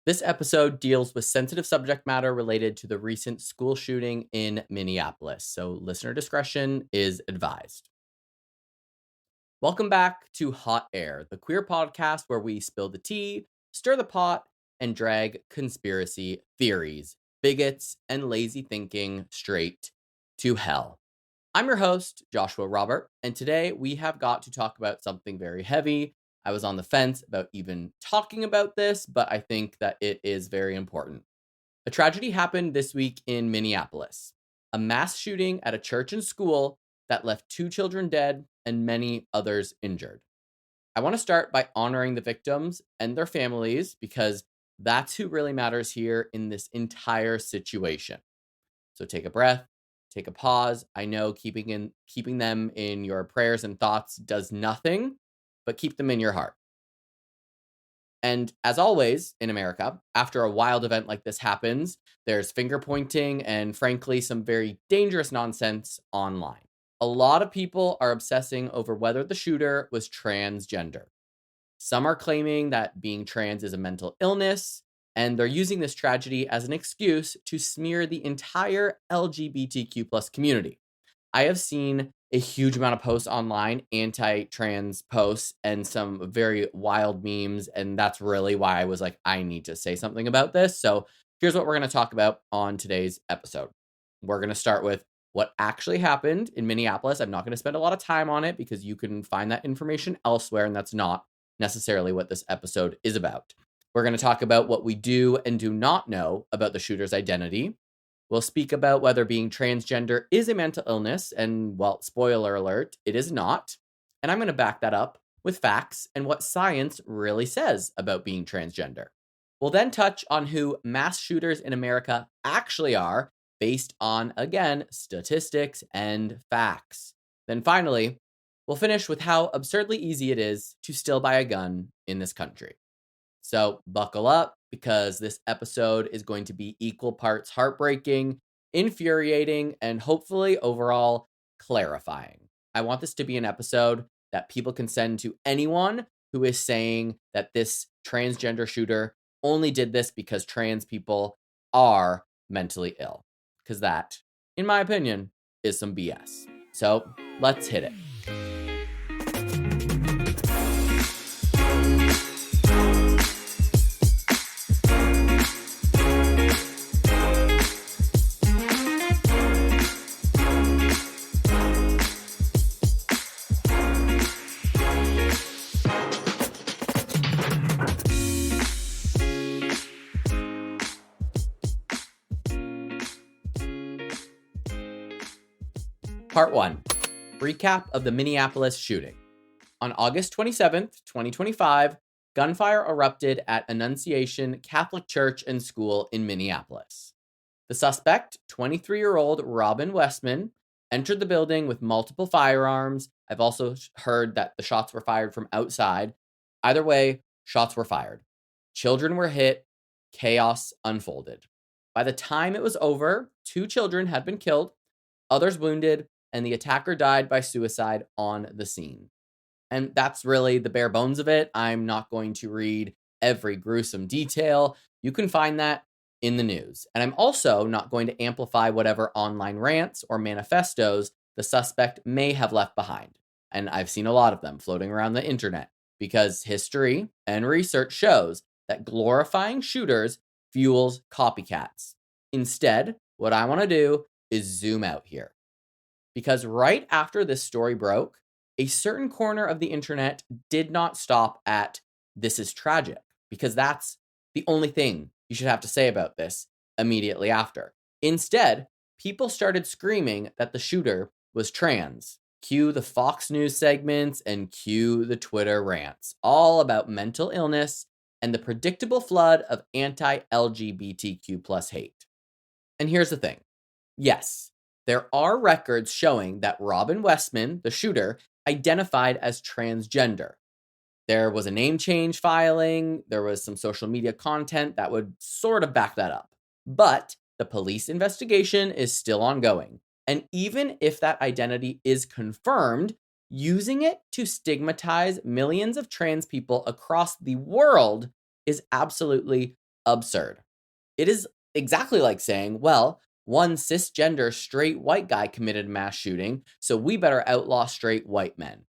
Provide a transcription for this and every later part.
This episode deals with sensitive subject matter related to the recent school shooting in Minneapolis, so listener discretion is advised. Welcome back to Hot Air, the queer podcast where we spill the tea, stir the pot, and drag conspiracy theories, bigots, and lazy thinking straight to hell. I'm your host, Joshua Robert, and today we have got to talk about something very heavy. I was on the fence about even talking about this, but I think that it is very important. A tragedy happened this week in Minneapolis, a mass shooting at a church and school that left 2 children dead and many others injured. I want to start by honoring the victims and their families because that's who really matters here in this entire situation. So take a breath, take a pause. I know keeping them in your prayers and thoughts does nothing, but keep them in your heart. And as always in America, after a wild event like this happens, there's finger pointing and frankly some very dangerous nonsense online. A lot of people are obsessing over whether the shooter was transgender. Some are claiming that being trans is a mental illness, and they're using this tragedy as an excuse to smear the entire LGBTQ plus community. I have seen a huge amount of posts online, anti-trans posts, and some very wild memes, and that's really why I was like, I need to say something about this. So here's what we're going to talk about on today's episode. We're going to start with what actually happened in Minneapolis. I'm not going to spend a lot of time on it because you can find that information elsewhere, and that's not necessarily what this episode is about. We're going to talk about what we do and do not know about the shooter's identity. We'll speak about whether being transgender is a mental illness, and, well, spoiler alert, it is not. And I'm going to back that up with facts and what science really says about being transgender. We'll then touch on who mass shooters in America actually are, based on, again, statistics and facts. Then finally, we'll finish with how absurdly easy it is to still buy a gun in this country. So buckle up, because this episode is going to be equal parts heartbreaking, infuriating, and hopefully overall clarifying. I want this to be an episode that people can send to anyone who is saying that this transgender shooter only did this because trans people are mentally ill. Because that, in my opinion, is some BS. So let's hit it. Part 1. Recap of the Minneapolis shooting. On August 27th, 2025, gunfire erupted at Annunciation Catholic Church and School in Minneapolis. The suspect, 23-year-old Robin Westman, entered the building with multiple firearms. I've also heard that the shots were fired from outside. Either way, shots were fired. Children were hit. Chaos unfolded. By the time it was over, 2 children had been killed, others wounded, and the attacker died by suicide on the scene. And that's really the bare bones of it. I'm not going to read every gruesome detail. You can find that in the news. And I'm also not going to amplify whatever online rants or manifestos the suspect may have left behind. And I've seen a lot of them floating around the internet because history and research shows that glorifying shooters fuels copycats. Instead, what I want to do is zoom out here. Because right after this story broke, a certain corner of the internet did not stop at "this is tragic," because that's the only thing you should have to say about this immediately after. Instead, people started screaming that the shooter was trans. Cue the Fox News segments and cue the Twitter rants, all about mental illness and the predictable flood of anti-LGBTQ plus hate. And here's the thing. Yes, there are records showing that Robin Westman, the shooter, identified as transgender. There was a name change filing. There was some social media content that would sort of back that up. But the police investigation is still ongoing. And even if that identity is confirmed, using it to stigmatize millions of trans people across the world is absolutely absurd. It is exactly like saying, well, one cisgender straight white guy committed a mass shooting, so we better outlaw straight white men.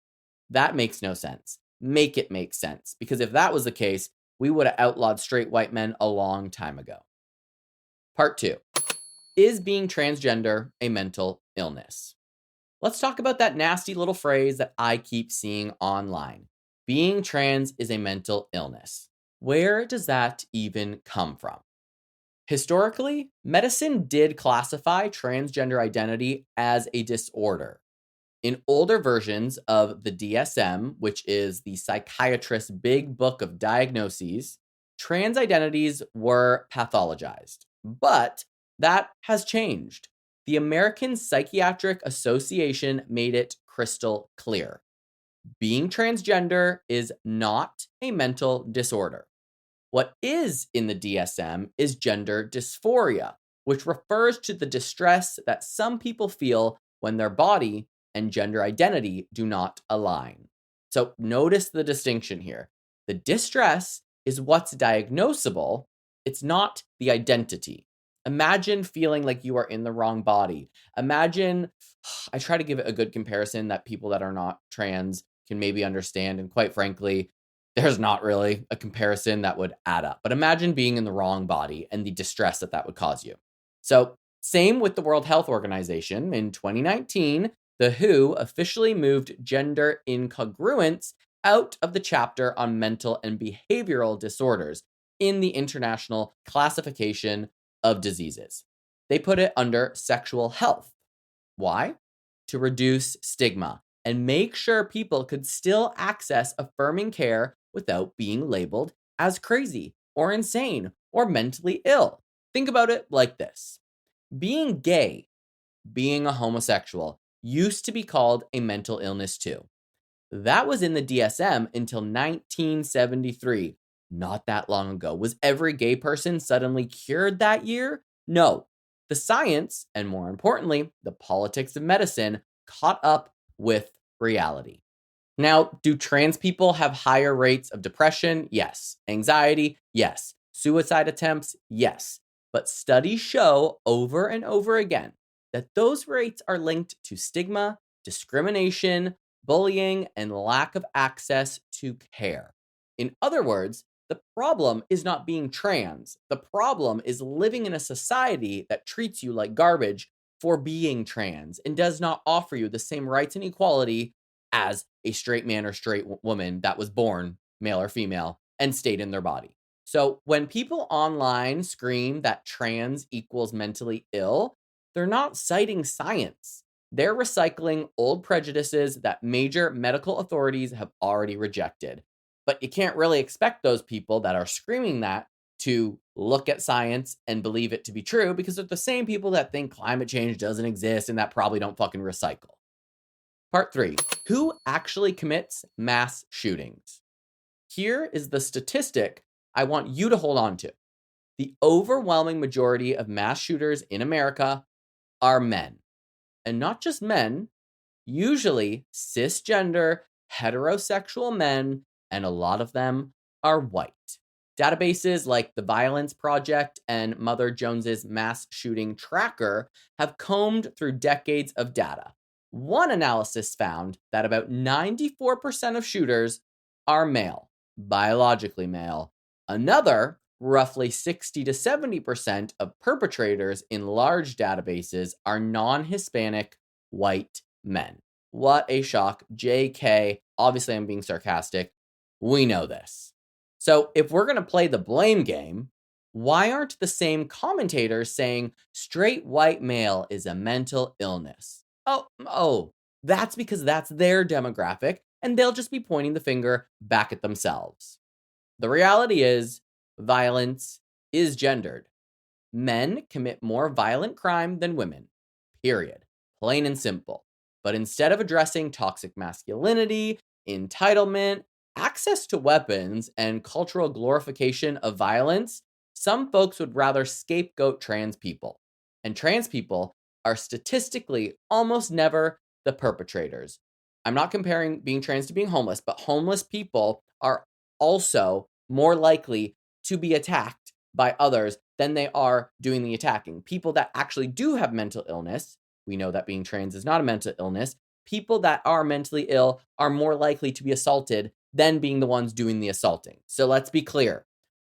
That makes no sense. Make it make sense, because if that was the case, we would have outlawed straight white men a long time ago. Part 2. Is being transgender a mental illness? Let's talk about that nasty little phrase that I keep seeing online. Being trans is a mental illness. Where does that even come from? Historically, medicine did classify transgender identity as a disorder. In older versions of the DSM, which is the psychiatrist's big book of diagnoses, trans identities were pathologized. But that has changed. The American Psychiatric Association made it crystal clear. Being transgender is not a mental disorder. What is in the DSM is gender dysphoria, which refers to the distress that some people feel when their body and gender identity do not align. So notice the distinction here. The distress is what's diagnosable, it's not the identity. Imagine feeling like you are in the wrong body. Imagine, I try to give it a good comparison that people that are not trans can maybe understand. And quite frankly, there's not really a comparison that would add up. But imagine being in the wrong body and the distress that that would cause you. So, same with the World Health Organization. In 2019, the WHO officially moved gender incongruence out of the chapter on mental and behavioral disorders in the International Classification of Diseases. They put it under sexual health. Why? To reduce stigma and make sure people could still access affirming care without being labeled as crazy or insane or mentally ill. Think about it like this. Being gay, being a homosexual, used to be called a mental illness too. That was in the DSM until 1973. Not that long ago. Was every gay person suddenly cured that year? No. The science, and more importantly, the politics of medicine, caught up with reality. Now, do trans people have higher rates of depression? Yes. Anxiety? Yes. Suicide attempts? Yes. But studies show over and over again that those rates are linked to stigma, discrimination, bullying, and lack of access to care. In other words, the problem is not being trans. The problem is living in a society that treats you like garbage for being trans and does not offer you the same rights and equality as a straight man or straight woman that was born male or female and stayed in their body. So when people online scream that trans equals mentally ill, they're not citing science. They're recycling old prejudices that major medical authorities have already rejected. But you can't really expect those people that are screaming that to look at science and believe it to be true, because they're the same people that think climate change doesn't exist and that probably don't fucking recycle. Part 3. Who actually commits mass shootings? Here is the statistic I want you to hold on to. The overwhelming majority of mass shooters in America are men. And not just men, usually cisgender, heterosexual men, and a lot of them are white. Databases like the Violence Project and Mother Jones's Mass Shooting Tracker have combed through decades of data. One analysis found that about 94% of shooters are male, biologically male. Another, roughly 60 to 70% of perpetrators in large databases are non-Hispanic white men. What a shock. JK, obviously I'm being sarcastic. We know this. So if we're going to play the blame game, why aren't the same commentators saying straight white male is a mental illness? Oh, that's because that's their demographic, and they'll just be pointing the finger back at themselves. The reality is, violence is gendered. Men commit more violent crime than women, period. Plain and simple. But instead of addressing toxic masculinity, entitlement, access to weapons, and cultural glorification of violence, some folks would rather scapegoat trans people. And trans people are statistically almost never the perpetrators. I'm not comparing being trans to being homeless, but homeless people are also more likely to be attacked by others than they are doing the attacking. People that actually do have mental illness, we know that being trans is not a mental illness. People that are mentally ill are more likely to be assaulted than being the ones doing the assaulting. So let's be clear.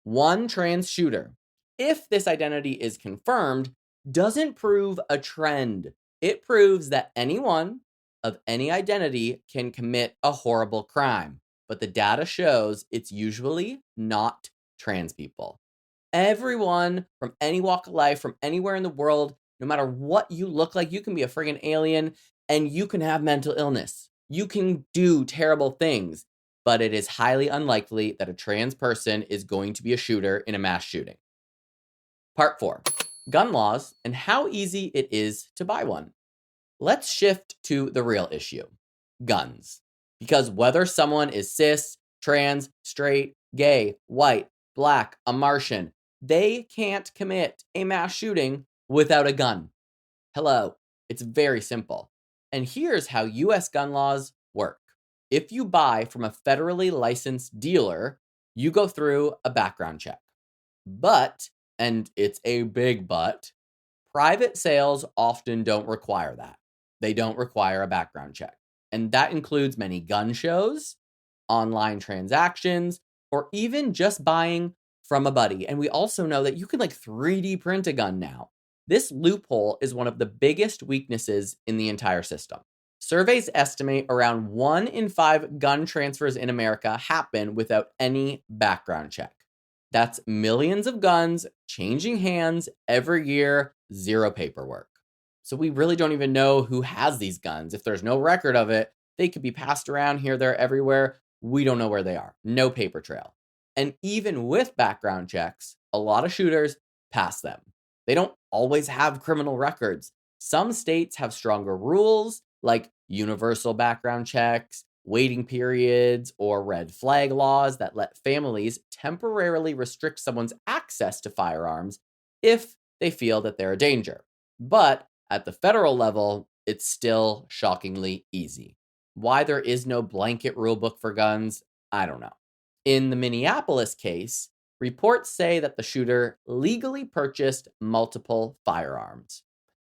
One trans shooter, if this identity is confirmed, doesn't prove a trend. It proves that anyone of any identity can commit a horrible crime. But the data shows it's usually not trans people. Everyone from any walk of life, from anywhere in the world, no matter what you look like, you can be a friggin' alien and you can have mental illness. You can do terrible things, but it is highly unlikely that a trans person is going to be a shooter in a mass shooting. Part 4, gun laws and how easy it is to buy one. Let's shift to the real issue, guns. Because whether someone is cis, trans, straight, gay, white, black, a Martian, they can't commit a mass shooting without a gun. Hello, it's very simple. And here's how US gun laws work. If you buy from a federally licensed dealer, you go through a background check. But, and it's a big but, private sales often don't require that. They don't require a background check. And that includes many gun shows, online transactions, or even just buying from a buddy. And we also know that you can 3D print a gun now. This loophole is one of the biggest weaknesses in the entire system. Surveys estimate around 1 in 5 gun transfers in America happen without any background check. That's millions of guns changing hands every year, zero paperwork. So we really don't even know who has these guns. If there's no record of it, they could be passed around here, there, everywhere. We don't know where they are. No paper trail. And even with background checks, a lot of shooters pass them. They don't always have criminal records. Some states have stronger rules, like universal background checks, waiting periods, or red flag laws that let families temporarily restrict someone's access to firearms if they feel that they're a danger. But at the federal level, it's still shockingly easy. Why there is no blanket rule book for guns, I don't know. In the Minneapolis case, reports say that the shooter legally purchased multiple firearms.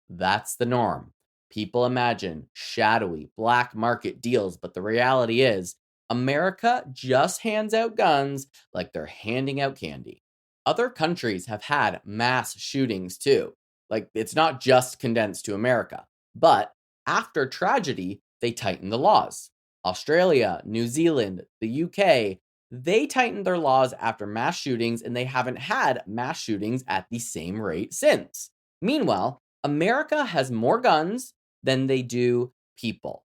That's the norm. People imagine shadowy black market deals, but the reality is America just hands out guns like they're handing out candy. Other countries have had mass shootings too. It's not just condensed to America. But after tragedy, they tightened the laws. Australia, New Zealand, the UK, they tightened their laws after mass shootings, and they haven't had mass shootings at the same rate since. Meanwhile, America has more guns than they do people.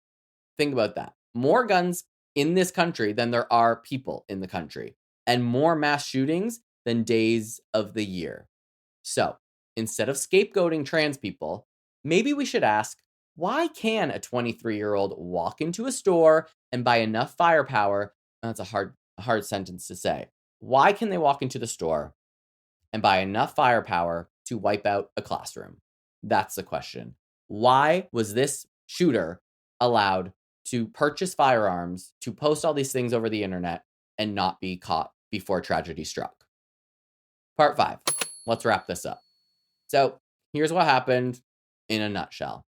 Think about that. More guns in this country than there are people in the country, and more mass shootings than days of the year. So, instead of scapegoating trans people, maybe we should ask, why can a 23-year-old walk into a store and buy enough firepower? That's a hard sentence to say. Why can they walk into the store and buy enough firepower to wipe out a classroom? That's the question. Why was this shooter allowed to purchase firearms, to post all these things over the internet, and not be caught before tragedy struck? Part 5. Let's wrap this up. So here's what happened in a nutshell.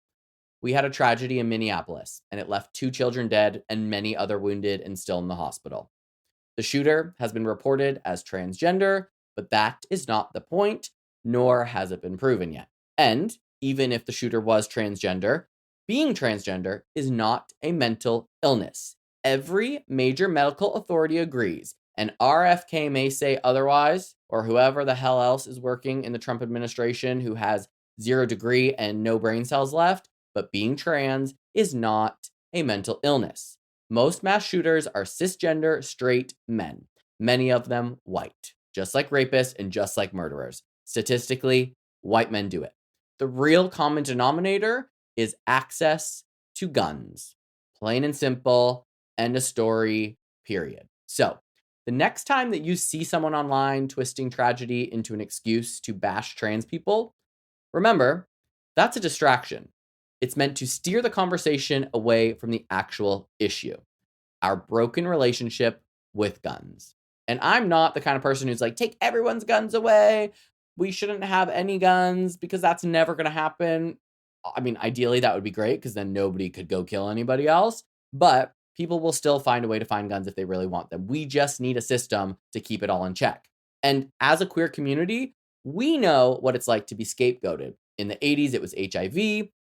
We had a tragedy in Minneapolis, and it left 2 children dead and many other wounded and still in the hospital. The shooter has been reported as transgender, but that is not the point, nor has it been proven yet. And even if the shooter was transgender, being transgender is not a mental illness. Every major medical authority agrees, and RFK may say otherwise, or whoever the hell else is working in the Trump administration who has 0 degree and no brain cells left, but being trans is not a mental illness. Most mass shooters are cisgender, straight men, many of them white, just like rapists and just like murderers. Statistically, white men do it. The real common denominator is access to guns. Plain and simple, end of story, period. So, the next time that you see someone online twisting tragedy into an excuse to bash trans people, remember, that's a distraction. It's meant to steer the conversation away from the actual issue, our broken relationship with guns. And I'm not the kind of person who's like, take everyone's guns away. We shouldn't have any guns because that's never going to happen. I mean, ideally, that would be great because then nobody could go kill anybody else. But people will still find a way to find guns if they really want them. We just need a system to keep it all in check. And as a queer community, we know what it's like to be scapegoated. In the 80s, it was HIV.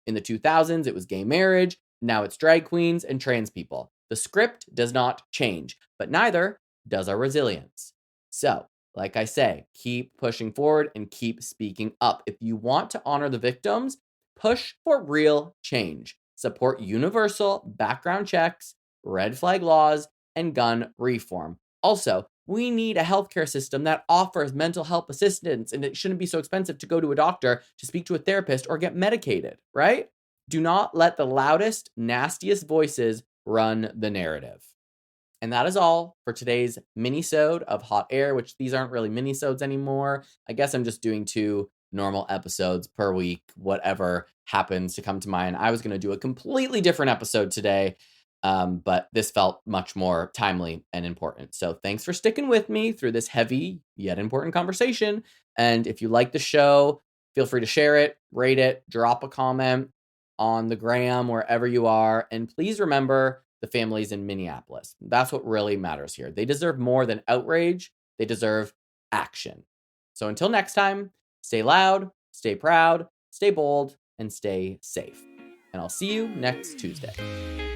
In the 2000s, it was gay marriage. Now it's drag queens and trans people. The script does not change, but neither does our resilience. So, like I say, keep pushing forward and keep speaking up. If you want to honor the victims, push for real change. Support universal background checks, red flag laws, and gun reform. Also, we need a healthcare system that offers mental health assistance, and it shouldn't be so expensive to go to a doctor, to speak to a therapist, or get medicated, right? Do not let the loudest, nastiest voices run the narrative. And that is all for today's mini-sode of Hot Air, which these aren't really mini-sodes anymore. I guess I'm just doing 2 normal episodes per week, whatever happens to come to mind. I was going to do a completely different episode today, but this felt much more timely and important. So thanks for sticking with me through this heavy yet important conversation. And if you like the show, feel free to share it, rate it, drop a comment on the gram, wherever you are. And please remember the families in Minneapolis. That's what really matters here. They deserve more than outrage. They deserve action. So until next time, stay loud, stay proud, stay bold, and stay safe. And I'll see you next Tuesday.